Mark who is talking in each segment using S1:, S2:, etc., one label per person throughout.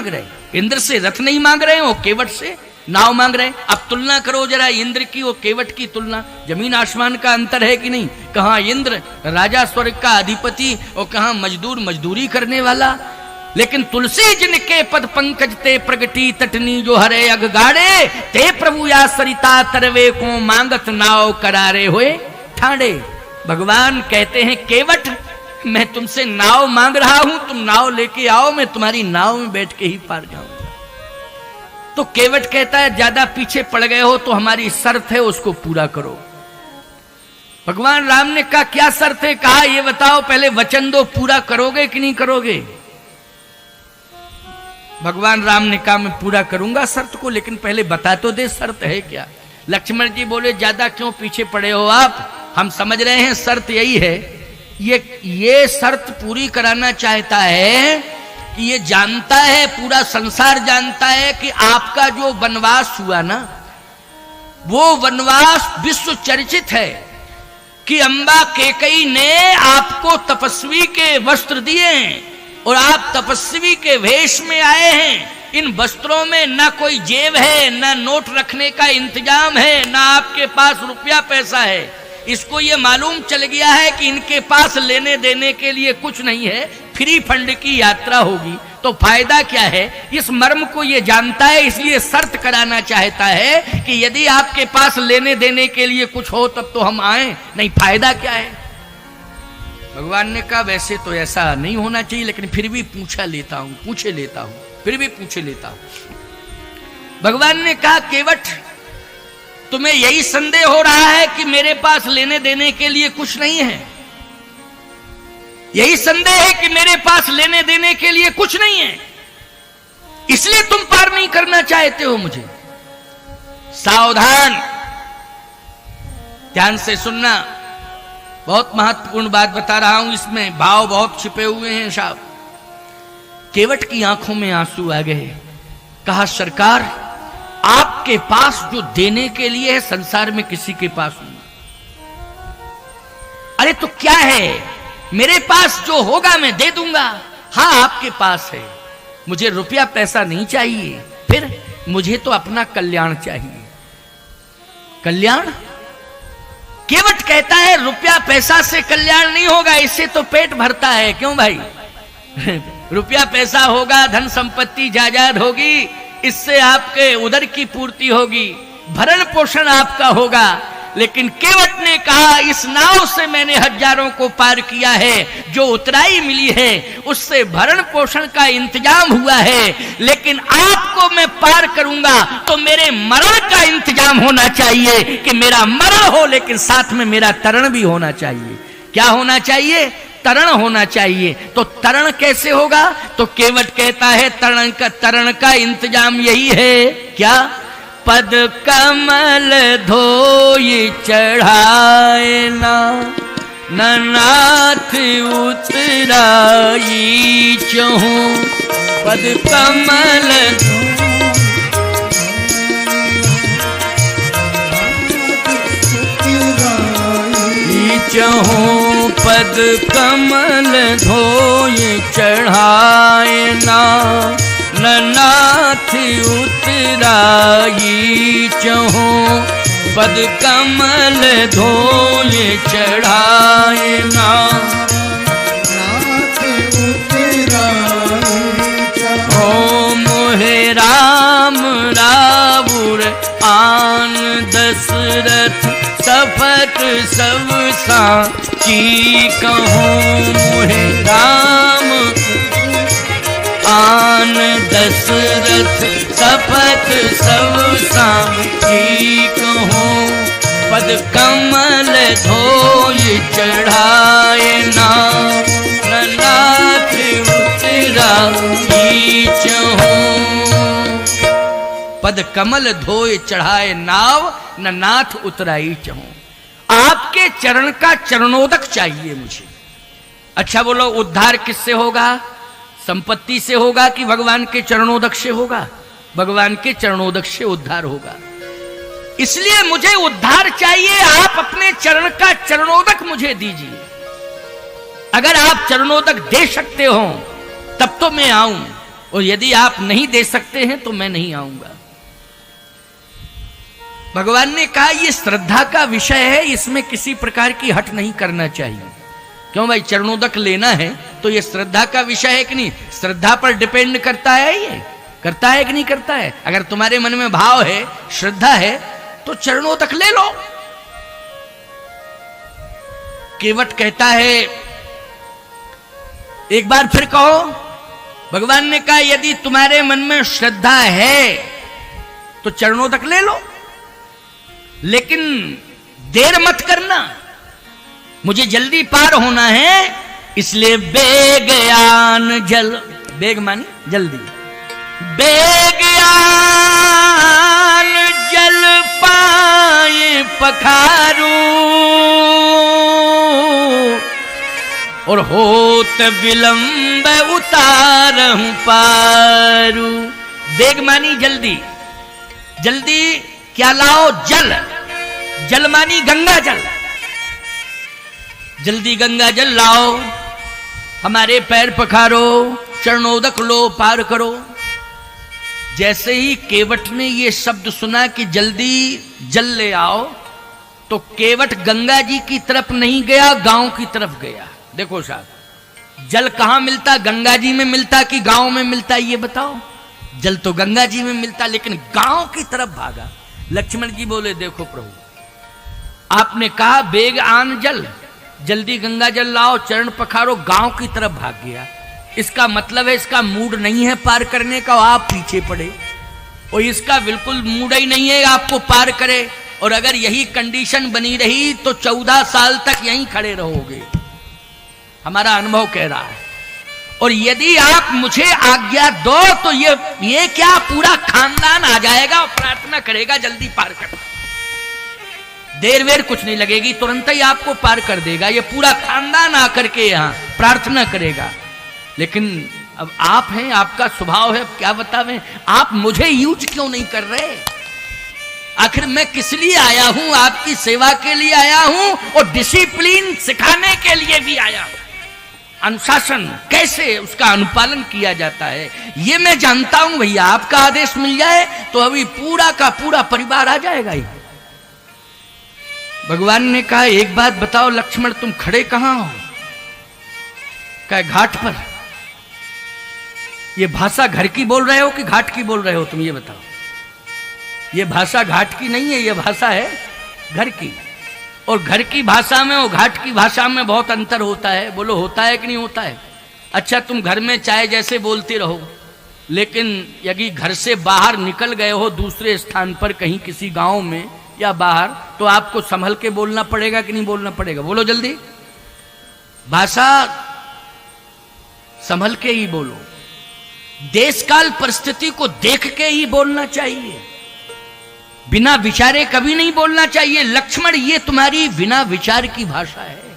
S1: मांग रहे, इंद्र से रथ नहीं मांग रहे, वो केवट से नाव मांग रहे। अब तुलना करो जरा इंद्र की और केवट की तुलना, जमीन आसमान का अंतर है कि नहीं। कहां इंद्र राजा स्वर्ग का अधिपति और कहां मजदूर मजदूरी करने वाला। लेकिन तुलसी जिनके पद पंकज ते प्रगटी तटनी जो हरे अगगाड़े, ते प्रभु या सरिता तरवे को मांगत नाव करारे हुए ठाड़े। भगवान कहते हैं केवट मैं तुमसे नाव मांग रहा हूं, तुम नाव लेके आओ, मैं तुम्हारी नाव में बैठ के ही पार जाऊंगा। तो केवट कहता है ज्यादा पीछे पड़ गए हो तो हमारी शर्त है उसको पूरा करो। भगवान राम ने कहा क्या शर्त है। कहा ये बताओ पहले वचन दो पूरा करोगे कि नहीं करोगे। भगवान राम ने कहा मैं पूरा करूंगा शर्त को, लेकिन पहले बता तो दे शर्त है क्या। लक्ष्मण जी बोले ज्यादा क्यों पीछे पड़े हो आप, हम समझ रहे हैं शर्त यही है। ये शर्त पूरी कराना चाहता है कि ये जानता है, पूरा संसार जानता है कि आपका जो वनवास हुआ ना, वो वनवास विश्व चर्चित है कि अम्बा कैकेयी ने आपको तपस्वी के वस्त्र दिए हैं और आप तपस्वी के वेश में आए हैं। इन वस्त्रों में ना कोई जेब है, ना नोट रखने का इंतजाम है, ना आपके पास रुपया पैसा है। इसको ये मालूम चल गया है कि इनके पास लेने देने के लिए कुछ नहीं है, फ्री फंड की यात्रा होगी, तो फायदा क्या है। इस मर्म को ये जानता है, इसलिए शर्त कराना चाहता है कि यदि आपके पास लेने देने के लिए कुछ हो तब तो हम आए, नहीं फायदा क्या है। भगवान ने कहा वैसे तो ऐसा नहीं होना चाहिए, लेकिन फिर भी पूछे लेता हूं, फिर भी पूछे लेता हूं। भगवान ने कहा केवट तुम्हें यही संदेह हो रहा है कि मेरे पास लेने देने के लिए कुछ नहीं है, यही संदेह है कि मेरे पास लेने देने के लिए कुछ नहीं है, इसलिए तुम पार नहीं करना चाहते हो मुझे। सावधान, ध्यान से सुनना, बहुत महत्वपूर्ण बात बता रहा हूं, इसमें भाव बहुत छिपे हुए हैं साहब। केवट की आंखों में आंसू आ गए। कहा सरकार आपके पास जो देने के लिए है संसार में किसी के पास नहीं। अरे तो क्या है, मेरे पास जो होगा मैं दे दूंगा। हाँ आपके पास है, मुझे रुपया पैसा नहीं चाहिए, फिर मुझे तो अपना कल्याण चाहिए। कल्याण? केवट कहता है रुपया पैसा से कल्याण नहीं होगा, इससे तो पेट भरता है। क्यों भाई रुपया पैसा होगा, धन संपत्ति जायदाद होगी, इससे आपके उदर की पूर्ति होगी, भरण पोषण आपका होगा। लेकिन केवट ने कहा इस नाव से मैंने हजारों को पार किया है, जो उतराई मिली है उससे भरण पोषण का इंतजाम हुआ है, लेकिन आपको मैं पार करूंगा तो मेरे मरण का इंतजाम होना चाहिए कि मेरा मरण हो, लेकिन साथ में मेरा तरण भी होना चाहिए। क्या होना चाहिए? तरण होना चाहिए। तो तरण कैसे होगा? तो केवट कहता है तरण का इंतजाम यही है। क्या? पद कमल धोई चढ़ाए ना, नाथ उतराई चहूं। पद कमल चहूं, पद कमल धोई चढ़ाए ना, नाथ उतराई चहूं। पद कमल धोई चढ़ाए ना, नाथ उतराई चहूं। ओ मोहे राम रावुर आन दशरथ, सपत सब साची कहूं। मोहे राम आन दशरथ, सपत सब साची कहूं। पद कमल धोई चढ़ाए ना, नाथ उतराई चहूं। पद कमल धोए चढ़ाए नाव, न नाथ उतराई चहूं। आपके चरण का चरणोदक चाहिए मुझे। अच्छा बोलो उद्धार किससे होगा? संपत्ति से होगा कि भगवान के चरणोदक से होगा? भगवान के चरणोदक से उद्धार होगा। इसलिए मुझे उद्धार चाहिए, आप अपने चरण का चरणोदक मुझे दीजिए। अगर आप चरणोदक दे सकते हो तब तो मैं आऊं, और यदि आप नहीं दे सकते हैं तो मैं नहीं आऊंगा। भगवान ने कहा यह श्रद्धा का विषय है, इसमें किसी प्रकार की हट नहीं करना चाहिए। क्यों भाई, चरणोदक लेना है तो यह श्रद्धा का विषय है कि नहीं? श्रद्धा पर डिपेंड करता है, ये करता है कि नहीं करता है? अगर तुम्हारे मन में भाव है, श्रद्धा है, तो चरणोदक ले लो। केवट कहता है, एक बार फिर कहो। भगवान ने कहा यदि तुम्हारे मन में श्रद्धा है तो चरणोदक ले लो, लेकिन देर मत करना, मुझे जल्दी पार होना है, इसलिए बेगयान जल, बेग मानी जल्दी, बेगयान जल पाए पखारू और होत विलंब उतारहूं पारू। बेग मानी जल्दी, जल्दी क्या लाओ? जल, जल मानी गंगा जल, जल्दी गंगा जल लाओ, हमारे पैर पखारो, चरणोदक लो, पार करो। जैसे ही केवट ने ये शब्द सुना कि जल्दी जल ले आओ, तो केवट गंगा जी की तरफ नहीं गया, गांव की तरफ गया। देखो साहब, जल कहां मिलता? गंगा जी में मिलता कि गांव में मिलता, ये बताओ। जल तो गंगा जी में मिलता, लेकिन गांव की तरफ भागा। लक्ष्मण जी बोले देखो प्रभु, आपने कहा बेग आन जल, जल्दी गंगा जल लाओ, चरण पखारो, गांव की तरफ भाग गया। इसका मतलब है इसका मूड नहीं है पार करने का, आप पीछे पड़े, और इसका बिल्कुल मूड ही नहीं है आपको पार करे। और अगर यही कंडीशन बनी रही तो 14 साल तक यहीं खड़े रहोगे, हमारा अनुभव कह रहा है। और यदि आप मुझे आज्ञा दो तो ये क्या पूरा खानदान आ जाएगा और प्रार्थना करेगा जल्दी पार कर। देर वेर कुछ नहीं लगेगी, तुरंत ही आपको पार कर देगा। ये पूरा खानदान आकर के यहाँ प्रार्थना करेगा। लेकिन अब आप हैं, आपका स्वभाव है, क्या बतावें, आप मुझे यूज क्यों नहीं कर रहे? आखिर मैं किस लिए आया हूं? आपकी सेवा के लिए आया हूं और डिसिप्लिन सिखाने के लिए भी आया हूं। अनुशासन कैसे उसका अनुपालन किया जाता है ये मैं जानता हूं भैया। आपका आदेश मिल जाए तो अभी पूरा का पूरा परिवार आ जाएगा ही। भगवान ने कहा एक बात बताओ लक्ष्मण, तुम खड़े कहां हो? कहा घाट पर। ये भाषा घर की बोल रहे हो कि घाट की बोल रहे हो? तुम ये बताओ। ये भाषा घाट की नहीं है, ये भाषा है घर की। और घर की भाषा में और घाट की भाषा में बहुत अंतर होता है। बोलो होता है कि नहीं होता है? अच्छा तुम घर में चाहे जैसे बोलते रहो, लेकिन यदि घर से बाहर निकल गए हो दूसरे स्थान पर, कहीं किसी गांव में या बाहर, तो आपको संभल के बोलना पड़ेगा कि नहीं बोलना पड़ेगा? बोलो जल्दी। भाषा संभल के ही बोलो, देश काल परिस्थिति को देख के ही बोलना चाहिए, बिना विचारे कभी नहीं बोलना चाहिए। लक्ष्मण ये तुम्हारी बिना विचार की भाषा है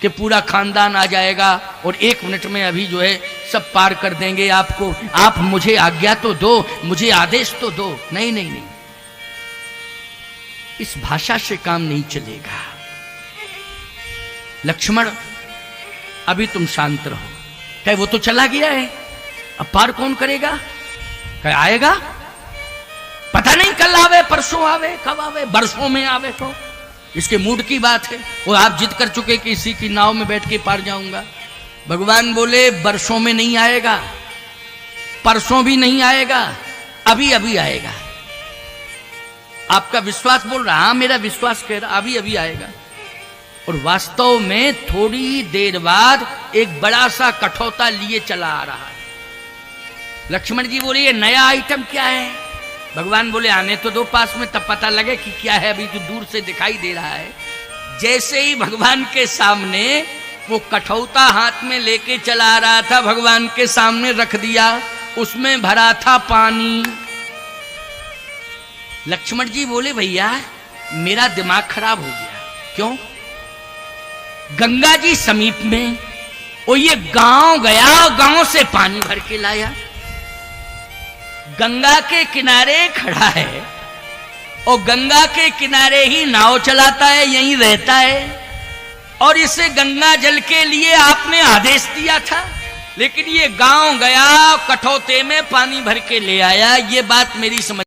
S1: कि पूरा खानदान आ जाएगा और 1 मिनट में अभी जो है सब पार कर देंगे आपको। आप मुझे आज्ञा तो दो, मुझे आदेश तो दो। नहीं नहीं नहीं, इस भाषा से काम नहीं चलेगा। लक्ष्मण अभी तुम शांत रहो। कहे वो तो चला गया है, अब पार कौन करेगा? कहे आएगा, पता नहीं कल आवे, परसों आवे, कब आवे, बरसों में आवे, तो इसके मूड की बात है। वो आप जिद कर चुके कि इसी की नाव में बैठ के पार जाऊंगा। भगवान बोले बरसों में नहीं आएगा, परसों भी नहीं आएगा, अभी अभी आएगा। आपका विश्वास बोल रहा, हाँ मेरा विश्वास कह रहा अभी अभी आएगा। और वास्तव में थोड़ी देर बाद एक बड़ा सा कठौता लिए चला आ रहा है। लक्ष्मण जी बोले ये नया आइटम क्या है? भगवान बोले आने तो दो पास में, तब पता लगे कि क्या है, अभी तो दूर से दिखाई दे रहा है। जैसे ही भगवान के सामने वो कठौता हाथ में लेके चला आ रहा था, भगवान के सामने रख दिया, उसमें भरा था पानी। लक्ष्मण जी बोले भैया मेरा दिमाग खराब हो गया। क्यों? गंगा जी समीप में, और ये गांव गया, गांव से पानी भर के लाया, गंगा के किनारे खड़ा है और गंगा के किनारे ही नाव चलाता है, यहीं रहता है। और इसे गंगा जल के लिए आपने आदेश दिया था लेकिन ये गांव गया, कठौते में पानी भर के ले आया। ये बात मेरी समझ